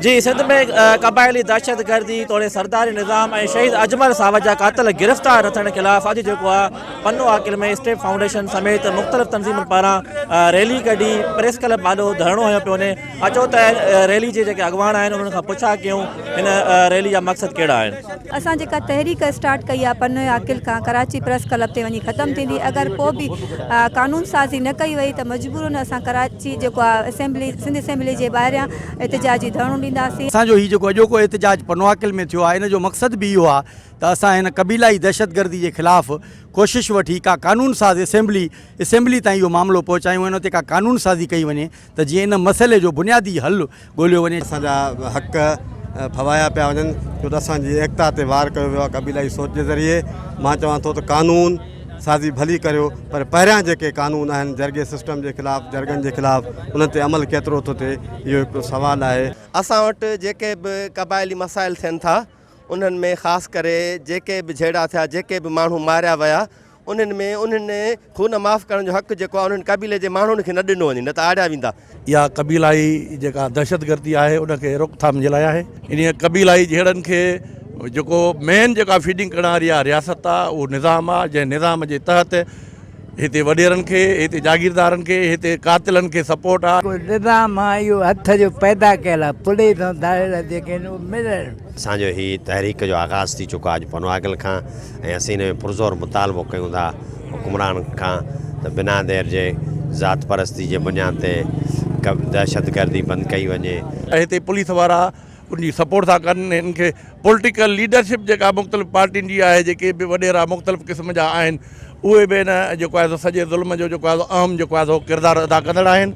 जी, सिंध में कबायली दहशत गर्दी तोड़े सरदारी निज़ाम और शहीद अजमल सावत जा कातिल गिरफ़्तार न थियण ख़िलाफ़ अॼु जेको आहे पन्नो आकिल में स्टेट फाउंडेशन समेत मुख़्तलिफ़ तंज़ीमुनि पारां रैली कढी प्रेस क्लब आॾो धरणो हयो पियो वञे। अचो त रैली जे जेके अॻवान आहिनि उन्हनि खां पुछा कयूं हिन रैली जा मक़सद कहिड़ा आहिनि। असां जेका तहरीक स्टार्ट कई आहे पन्नो आकिल खां कराची प्रेस क्लब ते वञी ख़त्म थींदी। अगरि पोइ बि कानून साज़ी न कई वई त मजबूरन असां कराची जेको आहे असेंबली सिंध असेंबली जे ॿाहिरियां एहतिजाजी धरणो ॾींदासीं। असांजो ही जेको अॼोको एहतिजाज पन्नो आकिल में थियो आहे इन जो मक़सदु बि इहो आहे त असां हिन क़बीलाई दहशतगर्दी जे ख़िलाफ़ कोशिशि वठी का कानून साज़ असेंबली ताईं इहो मामिलो पहुचायूं, इन ते का कानून साज़ी कई वञे त जीअं इन मसइले जो बुनियादी हल ॻोल्हियो वञे। असांजा हक़ फवाया पिया वञनि छो त असांजी एकता ते वार कयो वियो आहे क़बीलाई सोच जे ज़रिए। मां चवां थो त कानून साज़ी भली करियो, पर पहिरियां जेके कानून आहिनि जरगे सिस्टम जे ख़िलाफ़ु जरगनि जे ख़िलाफ़ु उन्हनि ते अमल केतिरो थो थिए इहो हिकिड़ो सुवालु आहे। असां वटि जेके बि क़बाइली मसाइल थियनि था उन्हनि में ख़ासि करे जेके बि झेड़ा थिया, जेके बि माण्हू मारिया विया, उन्हनि खून माफ़ करण जो हक़ जेको आहे उन्हनि क़बीले जे माण्हुनि खे न ॾिनो वञे, न त आड़िया वेंदा। इहा क़बीलाई जेका दहशतगर्दी आहे उनखे रोकथाम जे लाइ आहे। इन क़बीलाई झेड़नि खे जेको मेन जेका फीडिंग करण वारी आहे रियासत आहे, उहो निज़ाम आहे जंहिं निज़ाम जे तहत हिते वॾेरनि खे, हिते जागीरदारनि खे, हिते कातिलनि खे सपोर्ट आहे। निज़ाम आहे इहो हथ जो पैदा कयल आहे, पुलिस ऐं दाइरा जेके आहिनि उहे मिलनि। असांजो ही तहरीक जो आगाज़ थी चुको आहे अॼु पन्नो आकिल खां, ऐं असीं हिन में पुरज़ोर मुतालबो कयूं था हुकुमरान खां त बिना देर जे ज़ात परस्ती जे बुनियाद ते दहशतगर्दी बंदि कई वञे। हिते पुलिस वारा उनजी सपोर्ट था कनि, हिन खे पॉलिटिकल लीडरशिप जेका मुख़्तलिफ़ पार्टियुनि जी आहे, जेके बि वॾेरा मुख़्तलिफ़ क़िस्म जा आहिनि, उहे बि न जेको आहे सॼे ज़ुल्म जो जेको आहे अहम जेको आहे किरदारु अदा कंदड़ आहिनि।